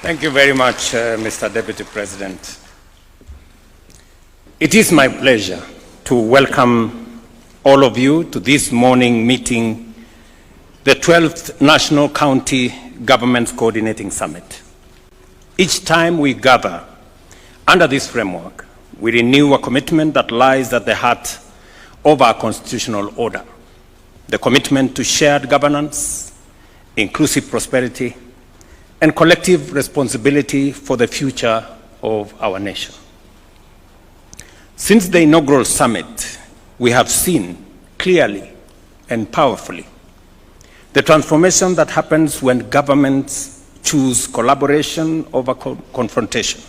Thank you very much, Mr. Deputy President. It is my pleasure to welcome all of you to this morning meeting, the 12th National County Governments Coordinating Summit. Each time we gather under this framework, we renew a commitment that lies at the heart of our constitutional order, the commitment to shared governance, inclusive prosperity, and collective responsibility for the future of our nation. Since the inaugural summit, we have seen clearly and powerfully the transformation that happens when governments choose collaboration over confrontation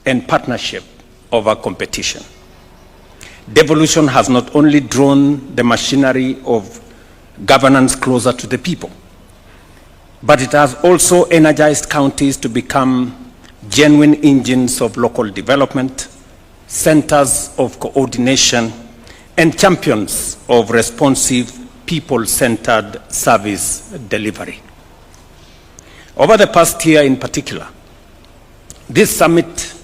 and partnership over competition. Devolution has not only drawn the machinery of governance closer to the people, but it has also energized counties to become genuine engines of local development, centers of coordination, and champions of responsive, people-centered service delivery. Over the past year in particular, this summit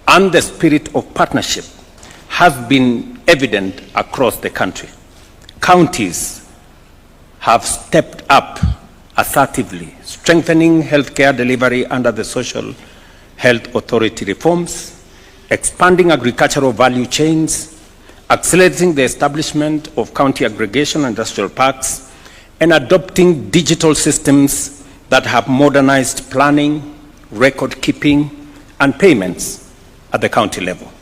and the spirit of partnership has been evident across the country. Counties have stepped up assertively, strengthening healthcare delivery under the Social Health Authority reforms, expanding agricultural value chains, accelerating the establishment of county aggregation and industrial parks, and adopting digital systems that have modernized planning, record keeping, and payments at the county level.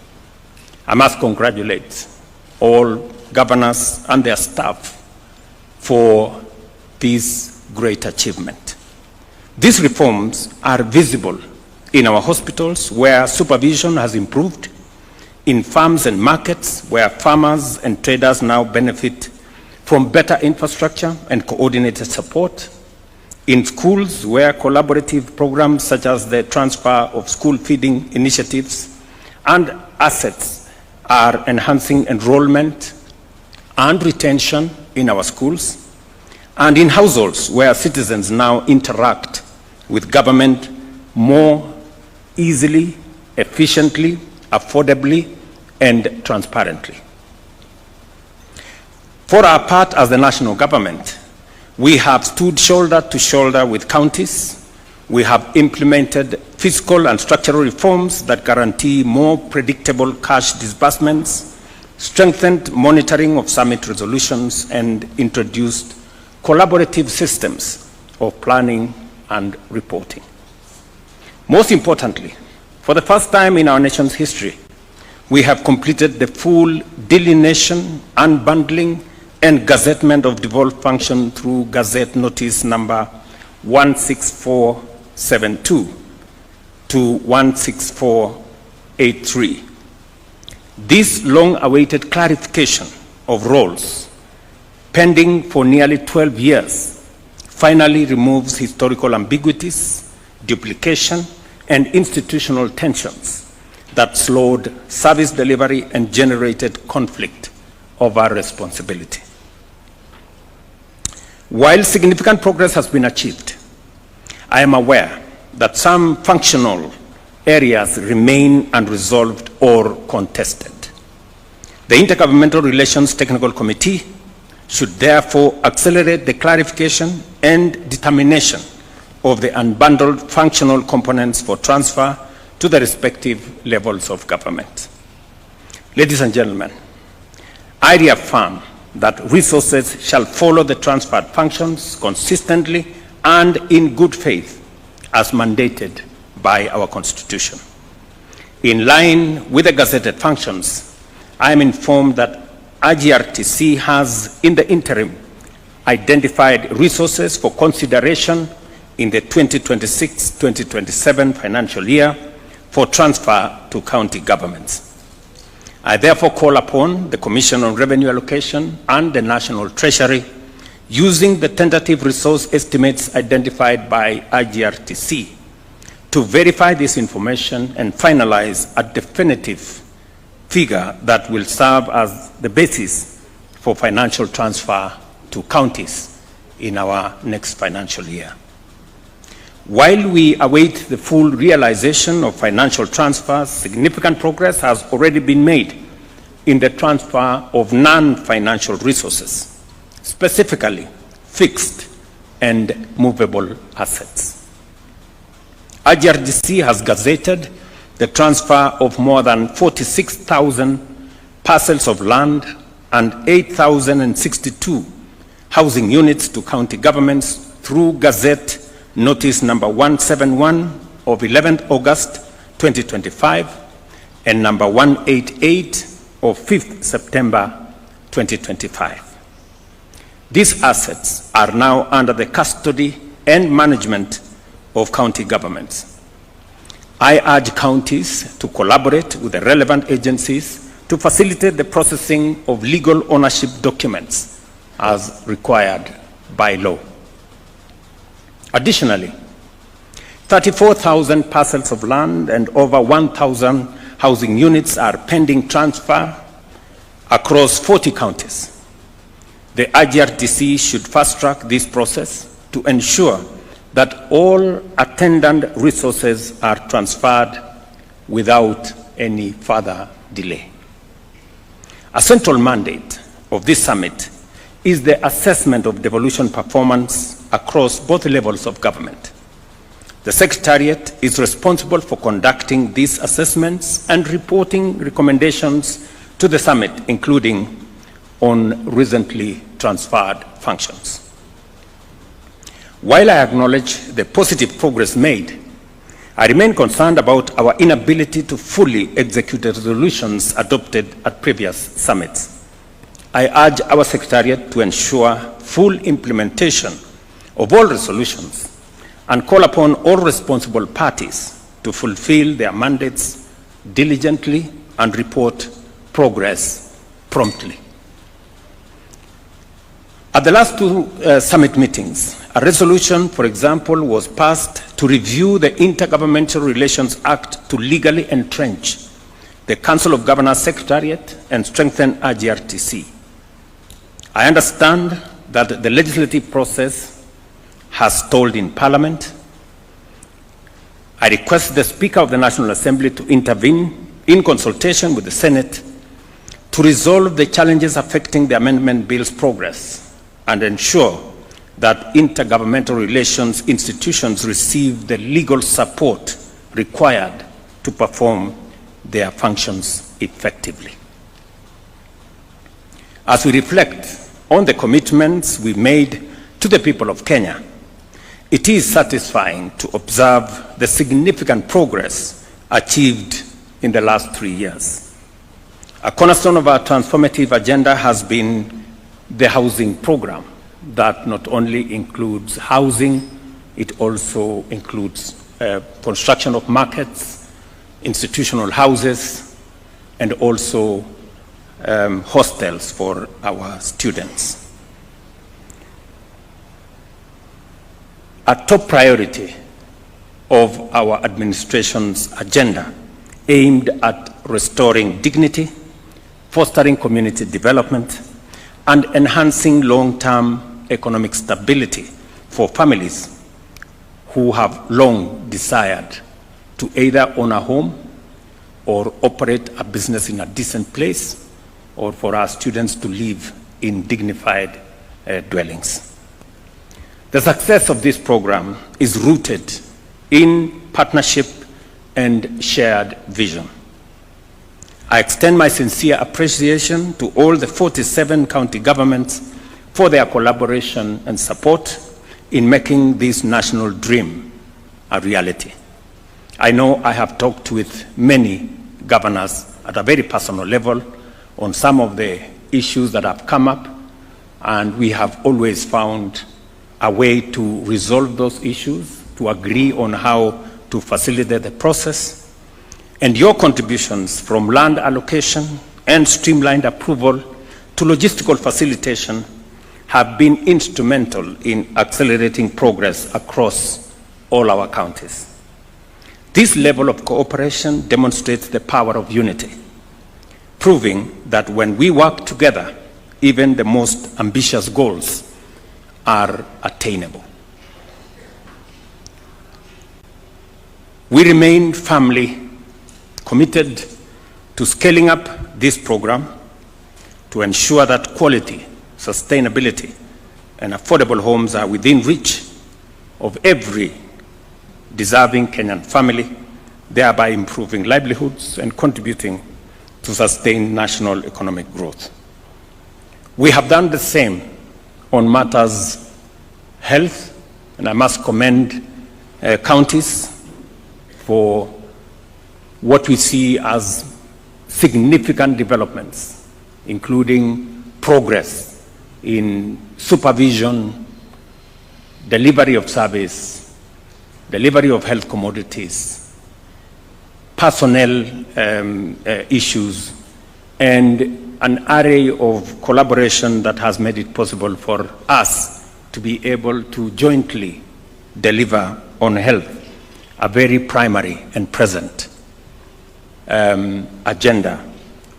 I must congratulate all governors and their staff for this great achievement. These reforms are visible in our hospitals, where supervision has improved, in farms and markets, where farmers and traders now benefit from better infrastructure and coordinated support, in schools, where collaborative programs such as the transfer of school feeding initiatives and assets are enhancing enrollment and retention in our schools, and in households where citizens now interact with government more easily, efficiently, affordably, and transparently. For our part as the national government, we have stood shoulder to shoulder with counties. We have implemented fiscal and structural reforms that guarantee more predictable cash disbursements, strengthened monitoring of summit resolutions, and introduced collaborative systems of planning and reporting. Most importantly, for the first time in our nation's history, we have completed the full delineation, unbundling, and gazettement of devolved function through Gazette Notice number 16472 to 16483. This long-awaited clarification of roles, pending for nearly 12 years, finally removes historical ambiguities, duplication, and institutional tensions that slowed service delivery and generated conflict over responsibility. While significant progress has been achieved, I am aware that some functional areas remain unresolved or contested. The Intergovernmental Relations Technical Committee should therefore accelerate the clarification and determination of the unbundled functional components for transfer to the respective levels of government. Ladies and gentlemen, I reaffirm that resources shall follow the transferred functions consistently and in good faith as mandated by our Constitution. In line with the gazetted functions, I am informed that IGRTC has, in the interim, identified resources for consideration in the 2026-2027 financial year for transfer to county governments. I therefore call upon the Commission on Revenue Allocation and the National Treasury, using the tentative resource estimates identified by IGRTC, to verify this information and finalize a definitive figure that will serve as the basis for financial transfer to counties in our next financial year. While we await the full realization of financial transfers, significant progress has already been made in the transfer of non-financial resources, specifically fixed and movable assets. IGRDC has gazetted the transfer of more than 46,000 parcels of land and 8,062 housing units to county governments through Gazette Notice number 171 of 11th August 2025 and number 188 of 5th September 2025. These assets are now under the custody and management of county governments. I urge counties to collaborate with the relevant agencies to facilitate the processing of legal ownership documents as required by law. Additionally, 34,000 parcels of land and over 1,000 housing units are pending transfer across 40 counties. The IGRDC should fast-track this process to ensure that all attendant resources are transferred without any further delay. A central mandate of this summit is the assessment of devolution performance across both levels of government. The Secretariat is responsible for conducting these assessments and reporting recommendations to the summit, including on recently transferred functions. While I acknowledge the positive progress made, I remain concerned about our inability to fully execute the resolutions adopted at previous summits. I urge our Secretariat to ensure full implementation of all resolutions and call upon all responsible parties to fulfill their mandates diligently and report progress promptly. At the last two summit meetings, a resolution, for example, was passed to review the Intergovernmental Relations Act to legally entrench the Council of Governors Secretariat and strengthen IGRDC. I understand that the legislative process has stalled in Parliament. I request the Speaker of the National Assembly to intervene in consultation with the Senate to resolve the challenges affecting the amendment bill's progress and ensure that intergovernmental relations institutions receive the legal support required to perform their functions effectively. As we reflect on the commitments we made to the people of Kenya, it is satisfying to observe the significant progress achieved in the last 3 years. A cornerstone of our transformative agenda has been the housing program that not only includes housing, it also includes construction of markets, institutional houses, and also hostels for our students. A top priority of our administration's agenda aimed at restoring dignity, fostering community development, and enhancing long-term economic stability for families who have long desired to either own a home or operate a business in a decent place, or for our students to live in dignified dwellings. The success of this program is rooted in partnership and shared vision. I extend my sincere appreciation to all the 47 county governments for their collaboration and support in making this national dream a reality. I know I have talked with many governors at a very personal level on some of the issues that have come up, and we have always found a way to resolve those issues, to agree on how to facilitate the process. And your contributions from land allocation and streamlined approval to logistical facilitation have been instrumental in accelerating progress across all our counties. This level of cooperation demonstrates the power of unity, proving that when we work together, even the most ambitious goals are attainable. We remain firmly committed to scaling up this program to ensure that quality, sustainability, and affordable homes are within reach of every deserving Kenyan family, thereby improving livelihoods and contributing to sustain national economic growth. We have done the same on matters health, and I must commend counties for what we see as significant developments, including progress in supervision, delivery of service, delivery of health commodities, personnel issues, and an array of collaboration that has made it possible for us to be able to jointly deliver on health, a very primary and present agenda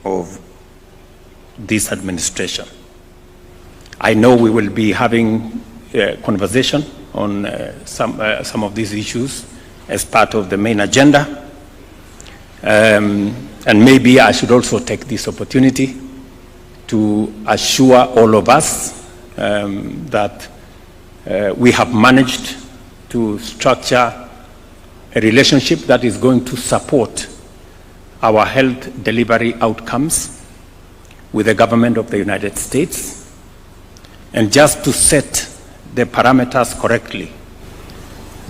of this administration. I know we will be having a conversation on some of these issues as part of the main agenda. And maybe I should also take this opportunity to assure all of us that we have managed to structure a relationship that is going to support our health delivery outcomes with the government of the United States. And just to set the parameters correctly,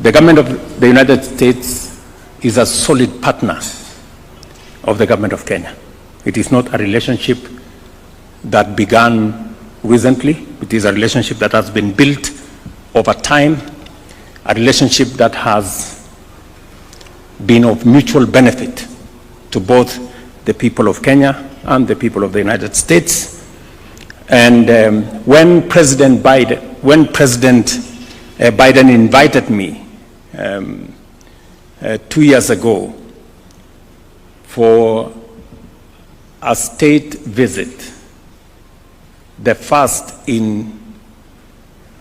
the government of the United States is a solid partner of the government of Kenya. It is not a relationship that began recently. It is a relationship that has been built over time, a relationship that has been of mutual benefit to both the people of Kenya and the people of the United States. And when President Biden invited me 2 years ago for a state visit, the first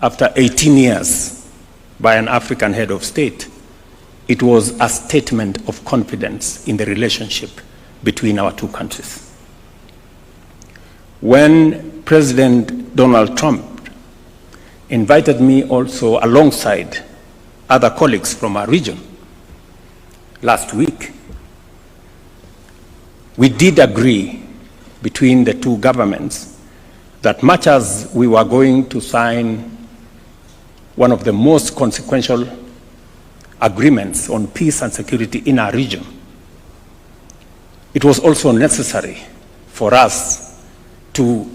after 18 years by an African head of state, it was a statement of confidence in the relationship between our two countries. When President Donald Trump invited me also alongside other colleagues from our region last week, we did agree between the two governments that much as we were going to sign one of the most consequential agreements on peace and security in our region, it was also necessary for us to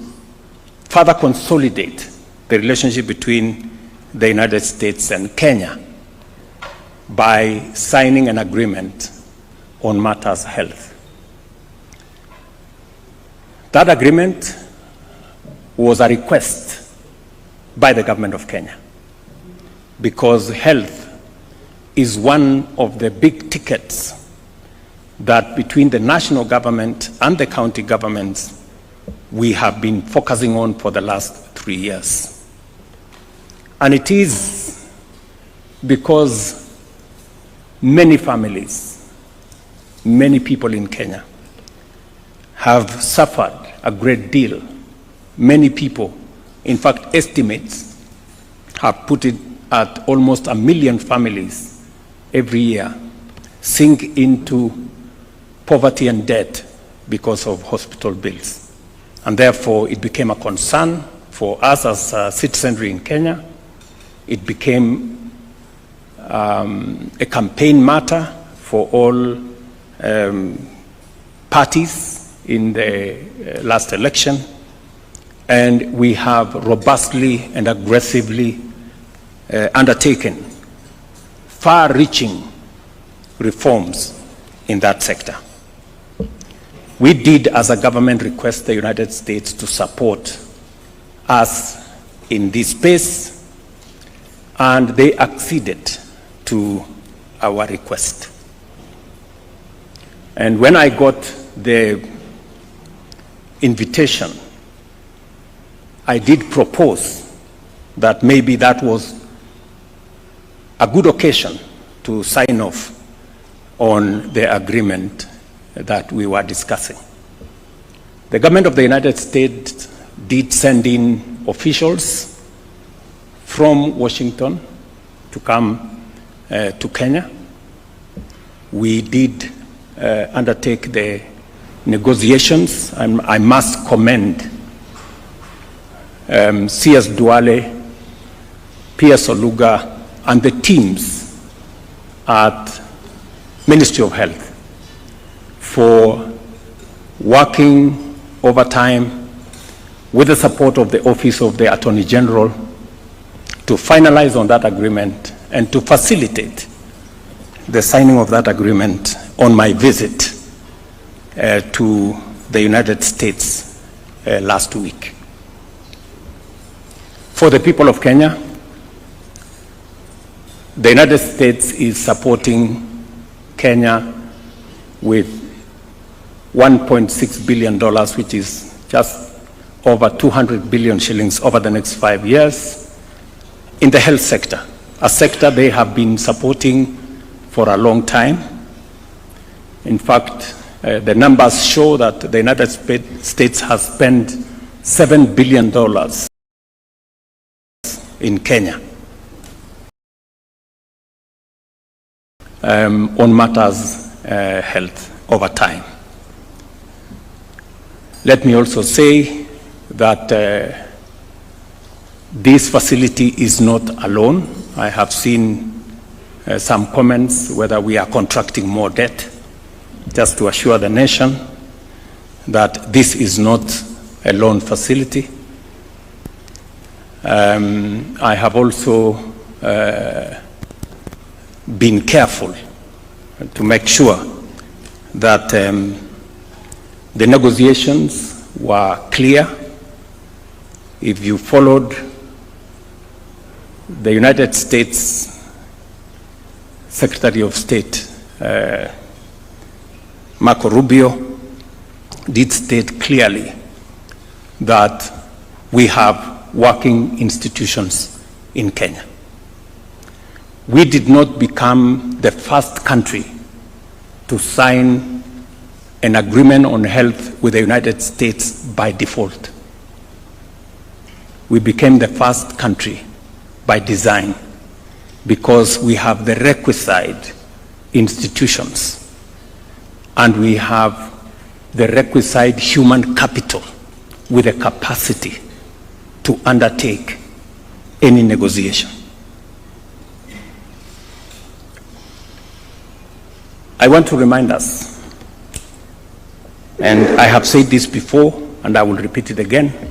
further consolidate the relationship between the United States and Kenya by signing an agreement on matters health. That agreement was a request by the government of Kenya because health is one of the big tickets that between the national government and the county governments we have been focusing on for the last 3 years. And it is because many families, many people in Kenya have suffered a great deal. Many people, in fact, estimates have put it at almost 1 million families every year sink into poverty and debt because of hospital bills. And therefore, it became a concern for us as citizenry in Kenya. It became a campaign matter for all parties in the last election. And we have robustly and aggressively undertaken far-reaching reforms in that sector. We did, as a government, request the United States to support us in this space, and they acceded to our request. And when I got the invitation, I did propose that maybe that was a good occasion to sign off on the agreement that we were discussing. The government of the United States did send in officials from Washington to come to Kenya. We did undertake the negotiations. I must commend C.S. Duale, P.S. Oluga, and the teams at Ministry of Health for working overtime with the support of the Office of the Attorney General to finalize on that agreement and to facilitate the signing of that agreement on my visit to the United States last week. For the people of Kenya, the United States is supporting Kenya with $1.6 billion, which is just over 200 billion shillings over the next 5 years in the health sector, a sector they have been supporting for a long time. In fact, the numbers show that the United States has spent $7 billion in Kenya on matters health over time. Let me also say that this facility is not alone. I have seen some comments whether we are contracting more debt. Just to assure the nation that this is not a loan facility. I have also been careful to make sure that the negotiations were clear. If you followed the United States Secretary of State, Marco Rubio, did state clearly that we have working institutions in Kenya. We did not become the first country to sign an agreement on health with the United States by default. We became the first country by design because we have the requisite institutions and we have the requisite human capital with the capacity to undertake any negotiation. I want to remind us, and I have said this before, and I will repeat it again,